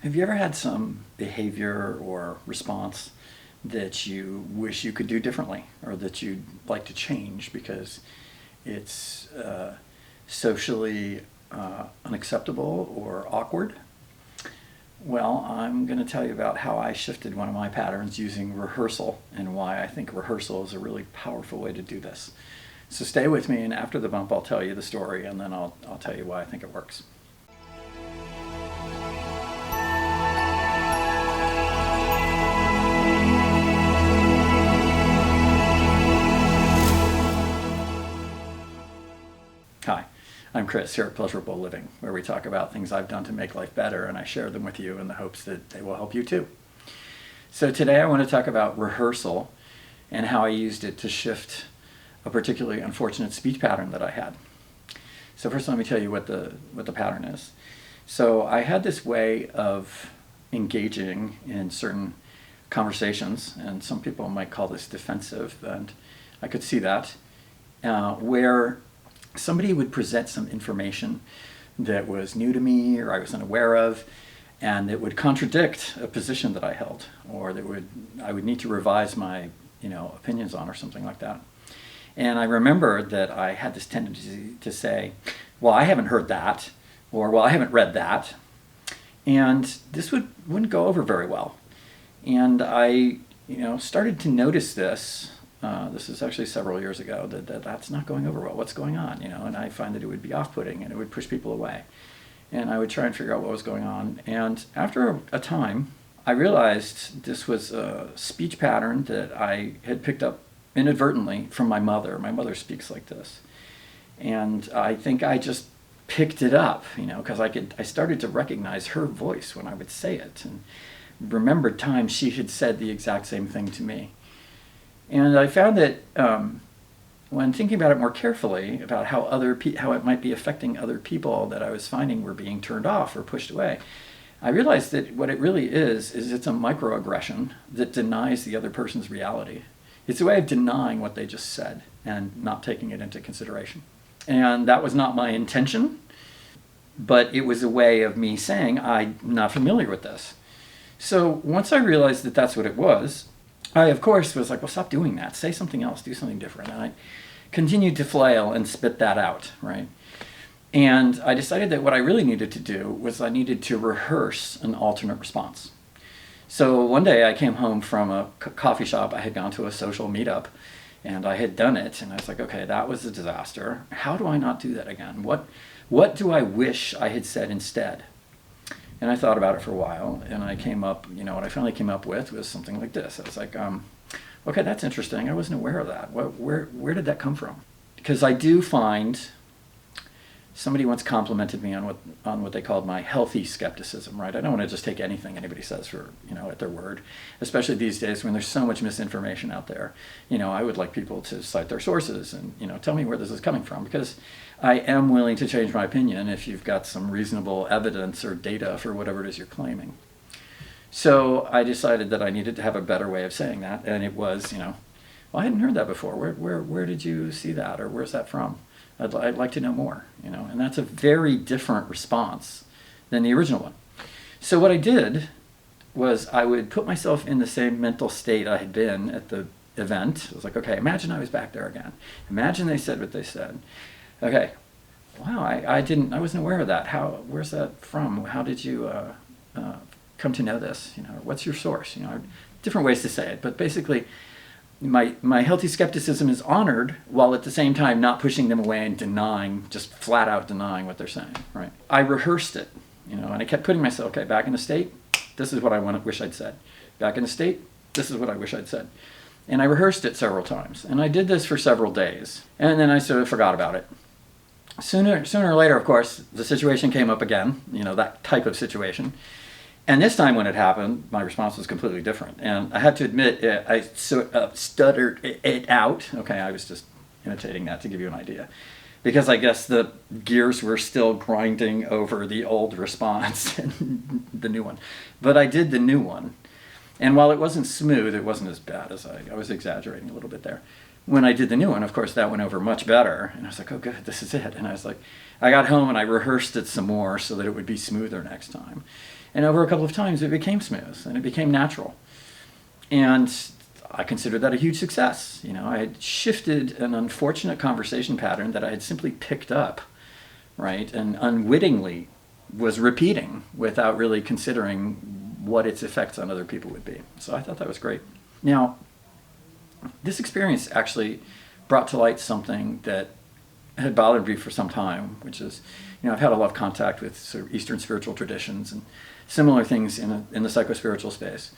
Have you ever had some behavior or response that you wish you could do differently or that you'd like to change because it's socially unacceptable or awkward? Well, I'm going to tell you about how I shifted one of my patterns using rehearsal and why I think rehearsal is a really powerful way to do this. So stay with me, and after the bump I'll tell you the story, and then I'll tell you why I think it works. Hi, I'm Chris here at Pleasurable Living, where we talk about things I've done to make life better, and I share them with you in the hopes that they will help you too. So today I want to talk about rehearsal and how I used it to shift a particularly unfortunate speech pattern that I had. So first let me tell you what the pattern is. So I had this way of engaging in certain conversations, and some people might call this defensive, and I could see that, where somebody would present some information that was new to me or I was unaware of, and it would contradict a position that I held, or I would need to revise my opinions on, or something like that. And I remember that I had this tendency to say, well, I haven't heard that, or well, I haven't read that, and this wouldn't go over very well. And I started to notice this. This is actually several years ago, that's not going over well. What's going on? And I find that it would be off-putting and it would push people away. And I would try and figure out what was going on. And after a time, I realized this was a speech pattern that I had picked up inadvertently from my mother. My mother speaks like this. And I think I just picked it up, because I started to recognize her voice when I would say it, and remembered times she had said the exact same thing to me. And I found that when thinking about it more carefully, about how it might be affecting other people that I was finding were being turned off or pushed away, I realized that what it really is it's a microaggression that denies the other person's reality. It's a way of denying what they just said and not taking it into consideration. And that was not my intention, but it was a way of me saying, I'm not familiar with this. So once I realized that that's what it was, I, of course, was like, well, stop doing that. Say something else. Do something different. And I continued to flail and spit that out, right? And I decided that what I really needed to do was I needed to rehearse an alternate response. So one day I came home from a coffee shop. I had gone to a social meetup, and I had done it. And I was like, okay, that was a disaster. How do I not do that again? What do I wish I had said instead? And I thought about it for a while, and I came up, what I finally came up with was something like this. I was like, okay, that's interesting. I wasn't aware of that. Where did that come from? Because I do find, somebody once complimented me on what they called my healthy skepticism, right? I don't want to just take anything anybody says for, at their word, especially these days when there's so much misinformation out there. I would like people to cite their sources and, tell me where this is coming from, because I am willing to change my opinion if you've got some reasonable evidence or data for whatever it is you're claiming. So I decided that I needed to have a better way of saying that, and it was, well, I hadn't heard that before. Where did you see that, or where's that from? I'd like to know more, and that's a very different response than the original one. So what I did was I would put myself in the same mental state I had been at the event. I was like, okay, imagine I was back there again. Imagine they said what they said. Okay, wow, I wasn't aware of that. Where's that from? How did you come to know this? What's your source? Different ways to say it, but basically, my healthy skepticism is honored while at the same time not pushing them away and just flat out denying what they're saying, right? I rehearsed it, and I kept putting myself, okay, back in the state, this is what I wish I'd said. Back in the state, this is what I wish I'd said. And I rehearsed it several times, and I did this for several days, and then I sort of forgot about it. Sooner or later, of course, the situation came up again, that type of situation. And this time when it happened, my response was completely different. And I had to admit, I sort of stuttered it out. Okay, I was just imitating that to give you an idea. Because I guess the gears were still grinding over the old response and the new one. But I did the new one. And while it wasn't smooth, it wasn't as bad as I was exaggerating a little bit there. When I did the new one, of course, that went over much better. And I was like, oh, good, this is it. And I was like, I got home and I rehearsed it some more so that it would be smoother next time. And over a couple of times it became smooth and it became natural. And I considered that a huge success. I had shifted an unfortunate conversation pattern that I had simply picked up, right, and unwittingly was repeating without really considering what its effects on other people would be. So I thought that was great. Now, this experience actually brought to light something that had bothered me for some time, which is, I've had a lot of contact with sort of Eastern spiritual traditions and similar things in the psychospiritual space.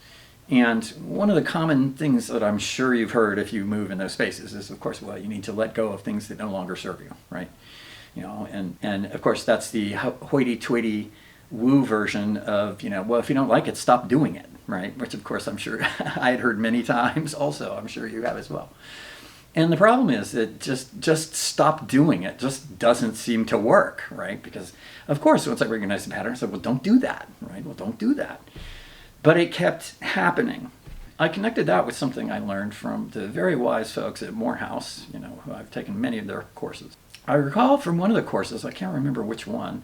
And one of the common things that I'm sure you've heard if you move in those spaces is, of course, well, you need to let go of things that no longer serve you, right? And of course, that's the hoity-toity woo version of, well, if you don't like it, stop doing it, right? Which, of course, I'm sure I had heard many times also. I'm sure you have as well. And the problem is that just stop doing it just doesn't seem to work, right? Because, of course, once I recognized the pattern, I said, well, don't do that, right? Well, don't do that. But it kept happening. I connected that with something I learned from the very wise folks at Morehouse, who I've taken many of their courses. I recall from one of the courses, I can't remember which one,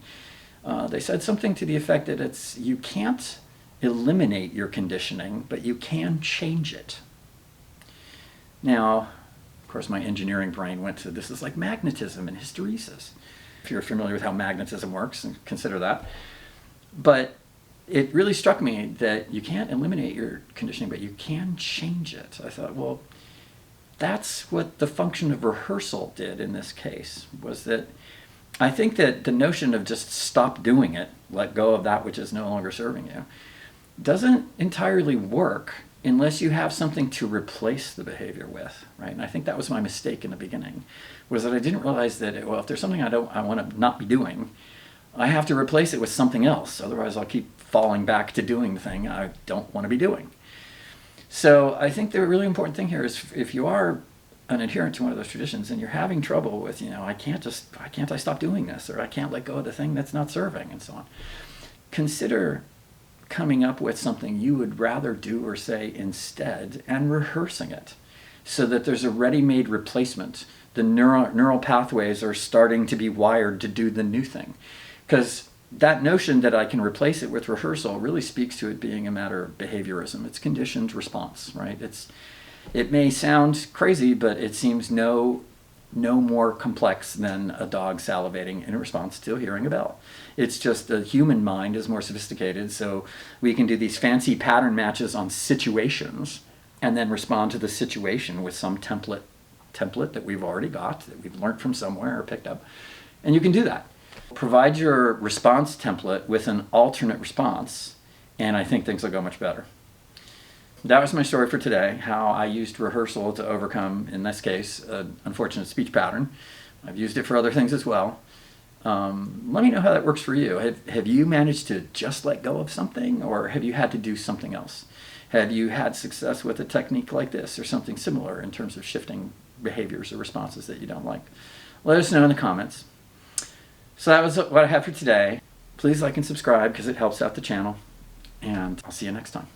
they said something to the effect that you can't eliminate your conditioning, but you can change it. Now, of course, my engineering brain went to, this is like magnetism and hysteresis. If you're familiar with how magnetism works, consider that. But it really struck me that you can't eliminate your conditioning, but you can change it. I thought, well, that's what the function of rehearsal did in this case, was that I think that the notion of just stop doing it, let go of that which is no longer serving you, doesn't entirely work unless you have something to replace the behavior with, right? And I think that was my mistake in the beginning, was that I didn't realize that, if there's something I want to not be doing, I have to replace it with something else. Otherwise, I'll keep falling back to doing the thing I don't want to be doing. So I think the really important thing here is, if you are an adherent to one of those traditions and you're having trouble with, why can't I stop doing this, or I can't let go of the thing that's not serving, and so on, consider coming up with something you would rather do or say instead and rehearsing it so that there's a ready-made replacement. The neural pathways are starting to be wired to do the new thing. Because that notion that I can replace it with rehearsal really speaks to it being a matter of behaviorism. It's conditioned response, right? It may sound crazy, but it seems no more complex than a dog salivating in response to hearing a bell. It's just the human mind is more sophisticated, so we can do these fancy pattern matches on situations and then respond to the situation with some template that we've already got, that we've learned from somewhere or picked up. And you can do that. Provide your response template with an alternate response, and I think things will go much better. That was my story for today, how I used rehearsal to overcome, in this case, an unfortunate speech pattern. I've used it for other things as well. Let me know how that works for you. Have you managed to just let go of something, or have you had to do something else? Have you had success with a technique like this or something similar in terms of shifting behaviors or responses that you don't like? Let us know in the comments. So that was what I have for today. Please like and subscribe because it helps out the channel, and I'll see you next time.